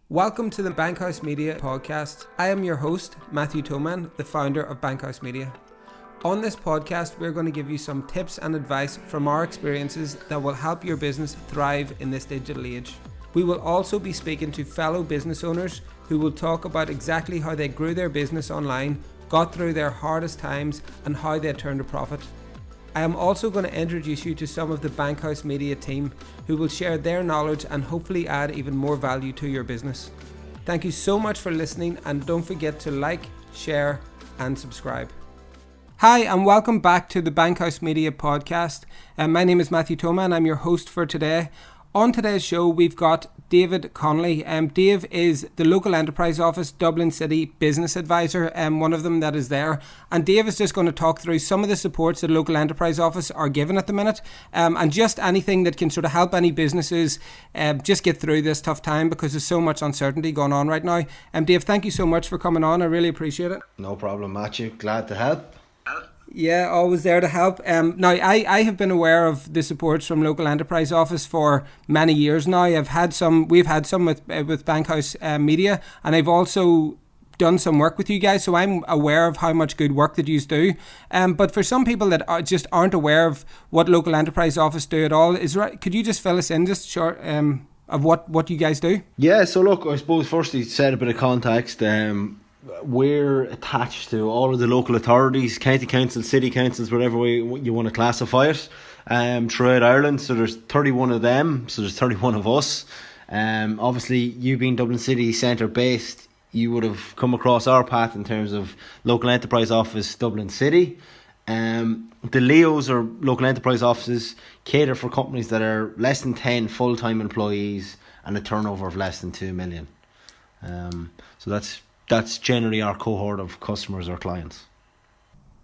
Welcome to the Bankhouse Media podcast. I am your host, Matthew Toman, the founder of Bankhouse Media. On this podcast, we're going to give you some tips and advice from our experiences that will help your business thrive in this digital age. We will also be speaking to fellow business owners who will talk about exactly how they grew their business online, got through their hardest times, and how they turned a profit. I am also going to introduce you to some of the Bankhouse Media team who will share their knowledge and hopefully add even more value to your business. Thank you so much for listening, and don't forget to like, share and subscribe. Hi and welcome back to the Bankhouse Media podcast. My name is Matthew Toman. I'm your host for today. On today's show, we've got David Connolly. Dave is the local enterprise office, Dublin City business advisor, one of them that is there. And Dave is just going to talk through some of the supports that local enterprise office are given at the minute, and just anything that can sort of help any businesses just get through this tough time, because there's so much uncertainty going on right now. Dave, thank you so much for coming on. I really appreciate it. No problem, Matthew. Glad to help. Yeah, always there to help. Now, I have been aware of the supports from local enterprise office for many years now. We've had some with Bankhouse Media, and I've also done some work with you guys, so I'm aware of how much good work that you do. But for some people that just aren't aware of what local enterprise office do at all, could you just fill us in just short of what you guys do? Yeah, so look, I suppose firstly, set a bit of context. We're attached to all of the local authorities, county councils, city councils, whatever way you want to classify it, throughout Ireland. So there's 31 of them, so there's 31 of us. Obviously, you being Dublin City Centre based, you would have come across our path in terms of local enterprise office, Dublin City. The LEOs, or local enterprise offices, cater for companies that are less than 10 full-time employees and a turnover of less than 2 million. So that's generally our cohort of customers or clients.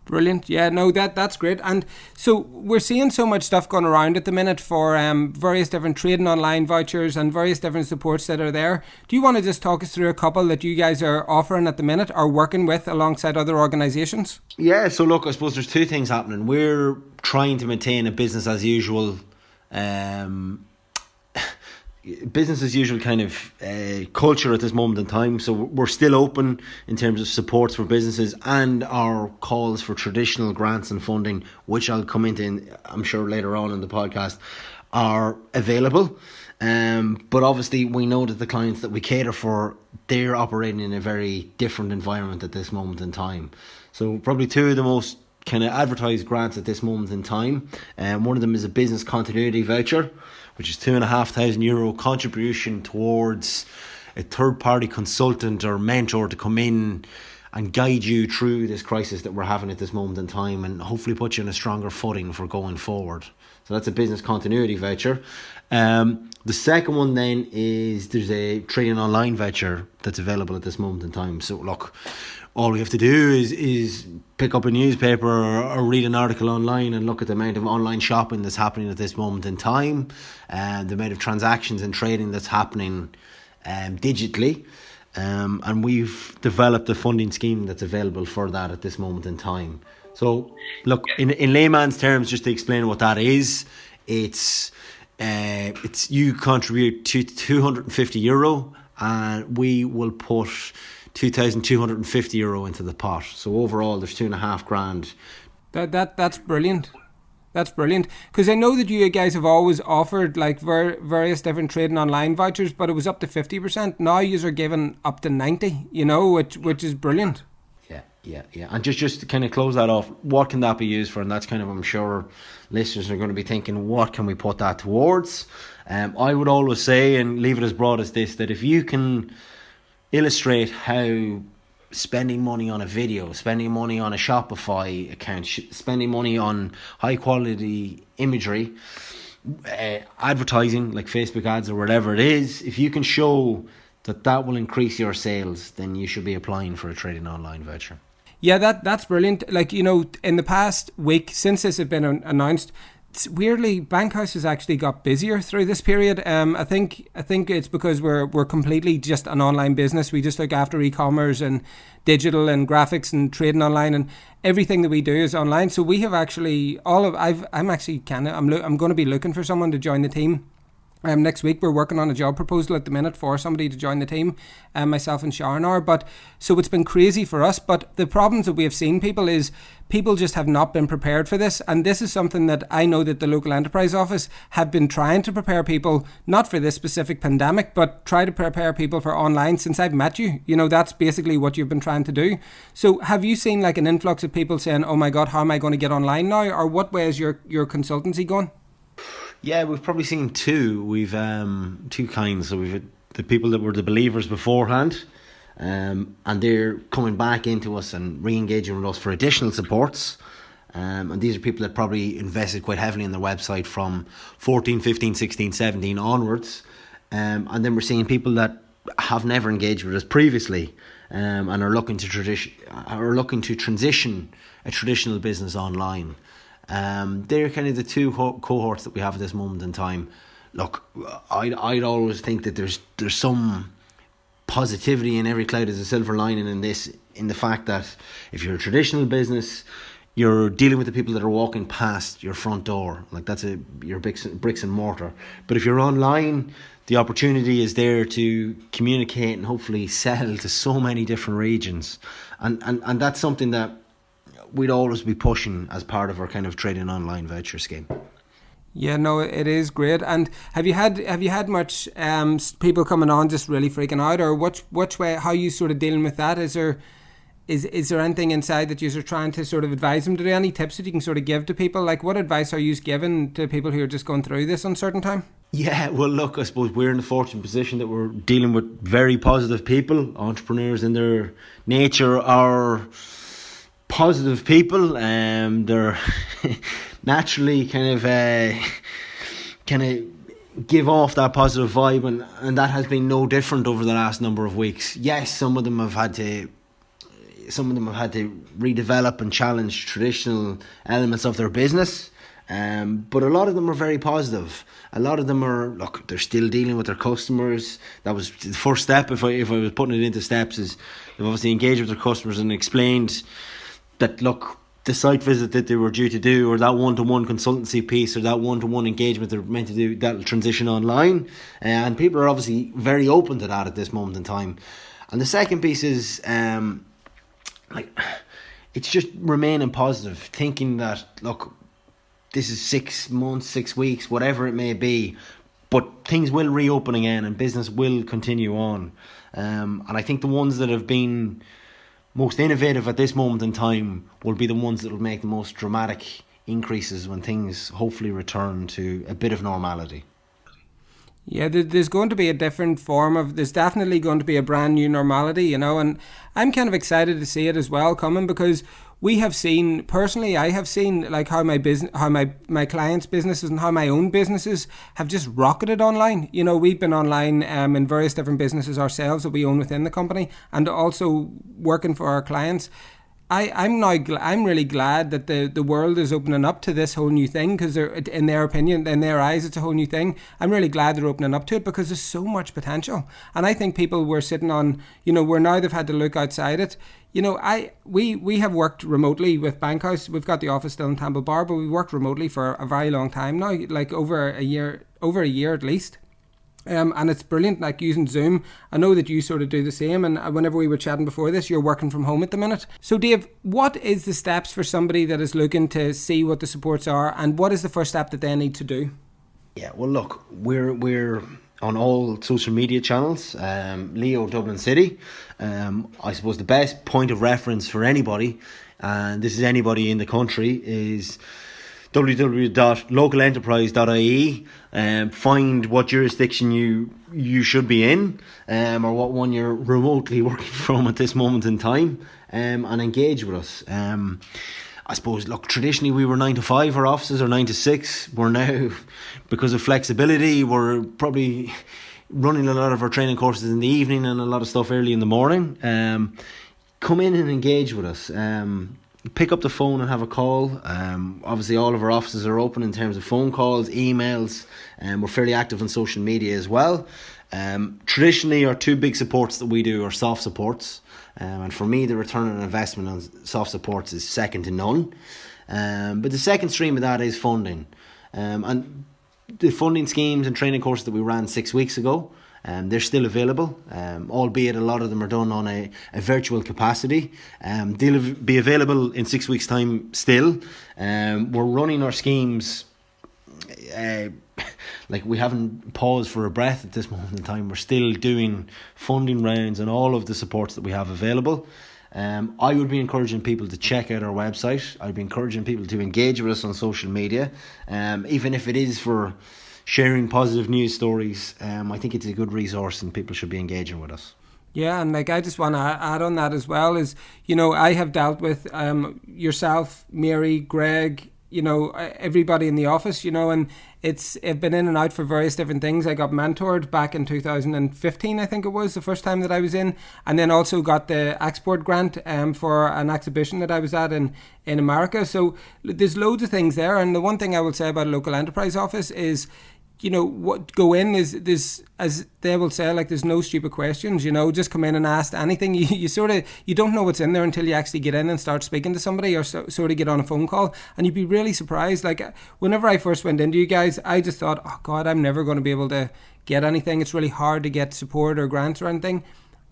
Brilliant. Yeah, no, that's great. And so we're seeing so much stuff going around at the minute for various different trading online vouchers and various different supports that are there. Do you want to just talk us through a couple that you guys are offering at the minute or working with alongside other organisations? Yeah, so look, I suppose there's two things happening. We're trying to maintain a business as usual kind of culture at this moment in time. So we're still open in terms of supports for businesses, and our calls for traditional grants and funding, which I'll come into, I'm sure, later on in the podcast, are available. But obviously we know that the clients that we cater for, they're operating in a very different environment at this moment in time. So probably two of the most kind of advertised grants at this moment in time. One of them is a business continuity voucher, which is €2,500 contribution towards a third-party consultant or mentor to come in and guide you through this crisis that we're having at this moment in time, and hopefully put you on a stronger footing for going forward. So that's a business continuity voucher. The second one then is there's a trading online voucher that's available at this moment in time. So look, all we have to do is pick up a newspaper or read an article online and look at the amount of online shopping that's happening at this moment in time, and the amount of transactions and trading that's happening digitally. And we've developed a funding scheme that's available for that at this moment in time. So look, in layman's terms, just to explain what that is, it's you contribute to €250 and we will put €2,250 into the pot. So overall, there's $2,500. That's brilliant. That's brilliant, because I know that you guys have always offered like various different trading online vouchers, but it was up to 50%. Now you are giving up to 90%, which is brilliant. Yeah. And just to kind of close that off, what can that be used for? And that's kind of, I'm sure listeners are going to be thinking, what can we put that towards? I would always say, and leave it as broad as this, that if you can illustrate how spending money on a video, spending money on a Shopify account, spending money on high quality imagery, advertising like Facebook ads or whatever it is, if you can show that will increase your sales, then you should be applying for a trading online voucher. Yeah, that's brilliant. Like, in the past week since this had been announced, weirdly, Bankhouse has actually got busier through this period. I think it's because we're completely just an online business. We just look after e-commerce and digital and graphics and trading online, and everything that we do is online. So we have actually I'm going to be looking for someone to join the team Next week we're working on a job proposal at the minute for somebody to join the team, myself and Sharon are. But so it's been crazy for us. But the problems that we have seen people just have not been prepared for this. And this is something that I know that the local enterprise office have been trying to prepare people, not for this specific pandemic, but try to prepare people for online since I've met you. You know, that's basically what you've been trying to do. So have you seen like an influx of people saying, oh my God, how am I going to get online now? Or what way is your consultancy going? Yeah, we've probably seen two. We've two kinds. So we've had the people that were the believers beforehand, and they're coming back into us and re-engaging with us for additional supports. And these are people that probably invested quite heavily in their website from 14, 15, 16, 17 onwards. And then we're seeing people that have never engaged with us previously, and are looking to transition a traditional business online. They're kind of the two cohorts that we have at this moment in time. Look, I'd always think that there's some positivity in every cloud. There's a silver lining in the fact that if you're a traditional business, you're dealing with the people that are walking past your front door. Like that's your bricks and mortar. But if you're online, the opportunity is there to communicate and hopefully sell to so many different regions. And that's something that we'd always be pushing as part of our kind of trading online voucher scheme. Yeah, no, it is great. And have you had much people coming on just really freaking out, or which way? How are you sort of dealing with that? Is there anything inside that you're trying to sort of advise them to do? Any tips that you can sort of give to people? Like, what advice are you giving to people who are just going through this uncertain time? Yeah, well, look, I suppose we're in the fortunate position that we're dealing with very positive people. Entrepreneurs in their nature are positive people. They're naturally kind of give off that positive vibe, and that has been no different over the last number of weeks. Yes, some of them have had to redevelop and challenge traditional elements of their business, but a lot of them are very positive. A lot of them they're still dealing with their customers. That was the first step. If I was putting it into steps, is they've obviously engaged with their customers and explained that, look, the site visit that they were due to do, or that one-to-one consultancy piece, or that one-to-one engagement they're meant to do, that'll transition online. And people are obviously very open to that at this moment in time. And the second piece is, it's just remaining positive, thinking that, look, this is 6 months, 6 weeks, whatever it may be, but things will reopen again and business will continue on. And I think the ones that have been most innovative at this moment in time will be the ones that will make the most dramatic increases when things hopefully return to a bit of normality. Yeah, there's going to be a different form there's definitely going to be a brand new normality, you know, and I'm kind of excited to see it as well coming, because I have seen like how my clients' businesses and how my own businesses have just rocketed online. You know, we've been online in various different businesses ourselves that we own within the company, and also working for our clients. I'm really glad that the world is opening up to this whole new thing, because in their opinion, in their eyes, it's a whole new thing. I'm really glad they're opening up to it, because there's so much potential. And I think people were sitting on, you know, where now they've had to look outside it. You know, we have worked remotely with Bankhouse. We've got the office still in Temple Bar, but we've worked remotely for a very long time now, like over a year at least. And it's brilliant, like using Zoom. I know that you sort of do the same, and whenever we were chatting before this, you're working from home at the minute. So Dave, what is the steps for somebody that is looking to see what the supports are, and what is the first step that they need to do? Yeah, well, look, we're on all social media channels, Leo Dublin City. I suppose the best point of reference for anybody, and this is anybody in the country, is www.localenterprise.ie. Find what jurisdiction you should be in, or what one you're remotely working from at this moment in time, and engage with us. I suppose, look, traditionally we were 9 to 5, our offices, or 9 to 6. We're now, because of flexibility, we're probably running a lot of our training courses in the evening and a lot of stuff early in the morning. Come in and engage with us. Pick up the phone and have a call. Obviously all of our offices are open in terms of phone calls, emails, and we're fairly active on social media as well. Traditionally, our two big supports that we do are soft supports, and for me the return on investment on soft supports is second to none. But the second stream of that is funding, and the funding schemes and training courses that we ran 6 weeks ago, they're still available, albeit a lot of them are done on a virtual capacity. They'll be available in 6 weeks' time still. We're running our schemes like we haven't paused for a breath at this moment in time. We're still doing funding rounds and all of the supports that we have available. I would be encouraging people to check out our website. I'd be encouraging people to engage with us on social media, even if it is for sharing positive news stories. I think it's a good resource and people should be engaging with us. Yeah, and like I just want to add on that as well is, you know, I have dealt with yourself, Mary, Greg, you know, everybody in the office, you know, and I've been in and out for various different things. I got mentored back in 2015, I think it was, the first time that I was in, and then also got the export grant for an exhibition that I was at in America. So there's loads of things there, and the one thing I will say about a local enterprise office is, you know, what go in is there's, as they will say, like, there's no stupid questions, you know, just come in and ask anything. You sort of, you don't know what's in there until you actually get in and start speaking to somebody, or sort of get on a phone call, and you'd be really surprised. Like, whenever I first went into you guys, I just thought, oh God, I'm never going to be able to get anything. It's really hard to get support or grants or anything.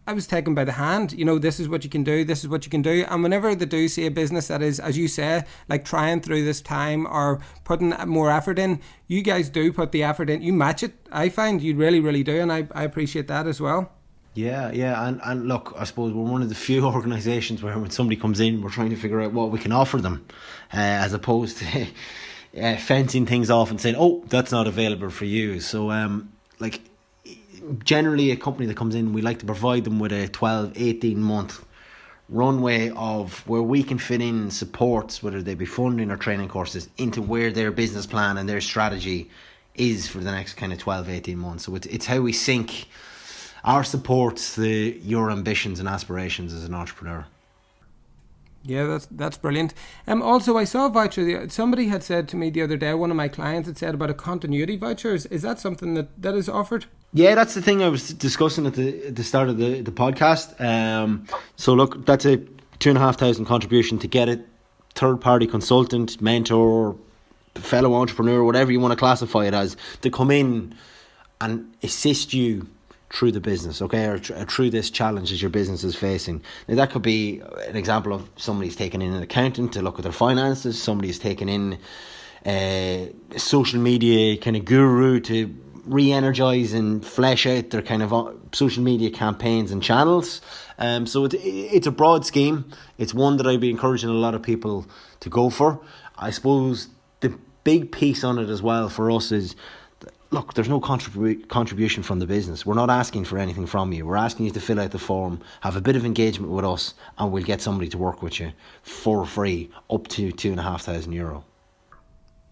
I was taken by the hand, you know, this is what you can do, this is what you can do. And whenever they do see a business that is, as you say, like trying through this time or putting more effort in, you guys do put the effort in, you match it. I find you really, really do, and I appreciate that as well. Yeah, and look, I suppose we're one of the few organisations where when somebody comes in, we're trying to figure out what we can offer them, as opposed to fencing things off and saying, oh, that's not available for you. So, generally a company that comes in, we like to provide them with a 12-18 month runway of where we can fit in supports, whether they be funding or training courses, into where their business plan and their strategy is for the next kind of 12-18 months. So it's how we sync our supports to your ambitions and aspirations as an entrepreneur. Yeah, that's brilliant. Also, I saw a voucher. Somebody had said to me the other day, one of my clients had said about a continuity voucher. Is that something that is offered? Yeah, that's the thing I was discussing at the start of the podcast. So look, that's a $2,500 contribution to get a third-party consultant, mentor, fellow entrepreneur, whatever you want to classify it as, to come in and assist you through the business, okay, or through this challenge that your business is facing. Now, that could be an example of somebody's taken in an accountant to look at their finances, somebody's taken in a social media kind of guru to re-energize and flesh out their kind of social media campaigns and channels. So it's a broad scheme. It's one that I'd be encouraging a lot of people to go for. I suppose the big piece on it as well for us is, look, there's no contribution from the business. We're not asking for anything from you. We're asking you to fill out the form, have a bit of engagement with us, and we'll get somebody to work with you for free, up to €2,500.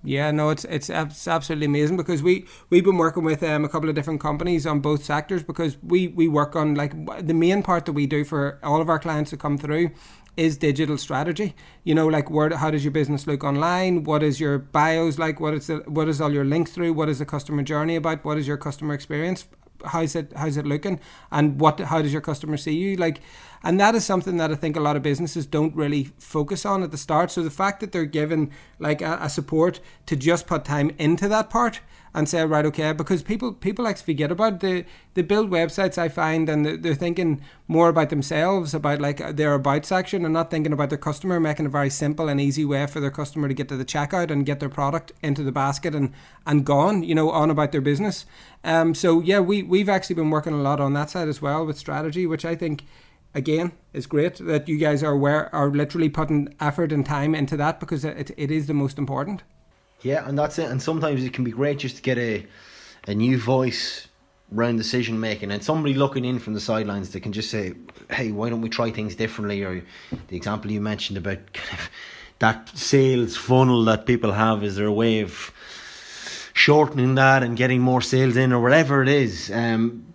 Yeah, no, it's absolutely amazing, because we've been working with a couple of different companies on both sectors, because we work on, like, the main part that we do for all of our clients that come through is digital strategy. You know, like, how does your business look online? What is your bios like? What is all your links through? What is the customer journey about? What is your customer experience? How's it looking? And how does your customer see you? Like, and that is something that I think a lot of businesses don't really focus on at the start. So the fact that they're given like a support to just put time into that part and say, right, okay, because people like to forget about it. They build websites, I find, and they're thinking more about themselves, about like their about section, and not thinking about their customer, making a very simple and easy way for their customer to get to the checkout and get their product into the basket and gone, you know, on about their business. So yeah, we've actually been working a lot on that side as well with strategy, which I think, again, is great that you guys are literally putting effort and time into that, because it is the most important. Yeah, and that's it. And sometimes it can be great just to get a new voice around decision making, and somebody looking in from the sidelines that can just say, hey, why don't we try things differently? Or the example you mentioned about kind of that sales funnel that people have, is there a way of shortening that and getting more sales in, or whatever it is?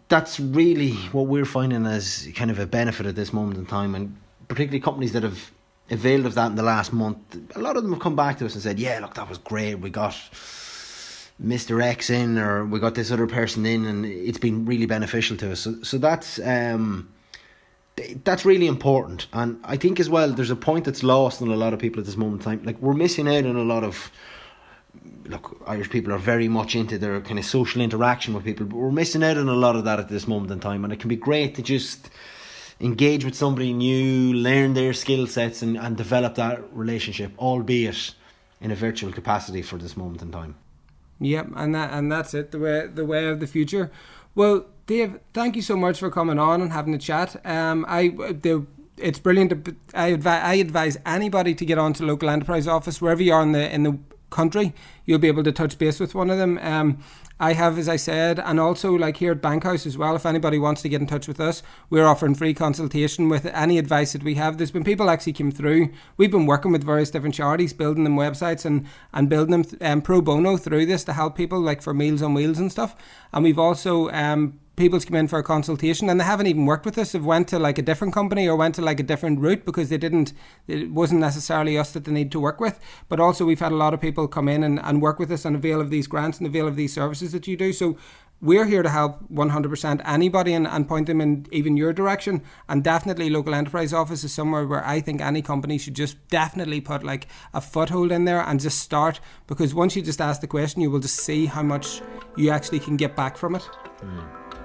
That's really what we're finding as kind of a benefit at this moment in time, and particularly companies that have availed of that in the last month. A lot of them have come back to us and said, yeah, look, that was great, we got Mr. X in, or we got this other person in, and it's been really beneficial to us. So that's really important. And I think as well, there's a point that's lost on a lot of people at this moment in time. Like, we're missing out on a lot of look, Irish people are very much into their kind of social interaction with people, but we're missing out on a lot of that at this moment in time. And it can be great to just engage with somebody new, learn their skill sets, and develop that relationship, albeit in a virtual capacity for this moment in time. Yep, and that's it, the way of the future. Well, Dave, thank you so much for coming on and having a chat. It's brilliant. I advise anybody to get onto local enterprise office wherever you are in the country. You'll be able to touch base with one of them. I have, as I said, and also like here at Bankhouse as well, if anybody wants to get in touch with us, we're offering free consultation with any advice that we have. There's been people actually came through. We've been working with various different charities, building them websites and building them pro bono through this to help people, like for Meals on Wheels and stuff. And we've also people's come in for a consultation and they haven't even worked with us. They've went to like a different company or went to like a different route because it wasn't necessarily us that they need to work with. But also we've had a lot of people come in and work with us and avail of these grants and avail of these services that you do. So we're here to help 100% anybody and point them in even your direction. And definitely local enterprise office is somewhere where I think any company should just definitely put like a foothold in there and just start, because once you just ask the question, you will just see how much you actually can get back from it.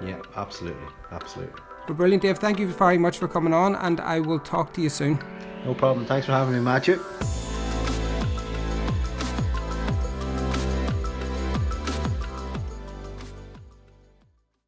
Yeah, absolutely. Well, brilliant, Dave. Thank you very much for coming on, and I will talk to you soon. No problem. Thanks for having me, Matthew.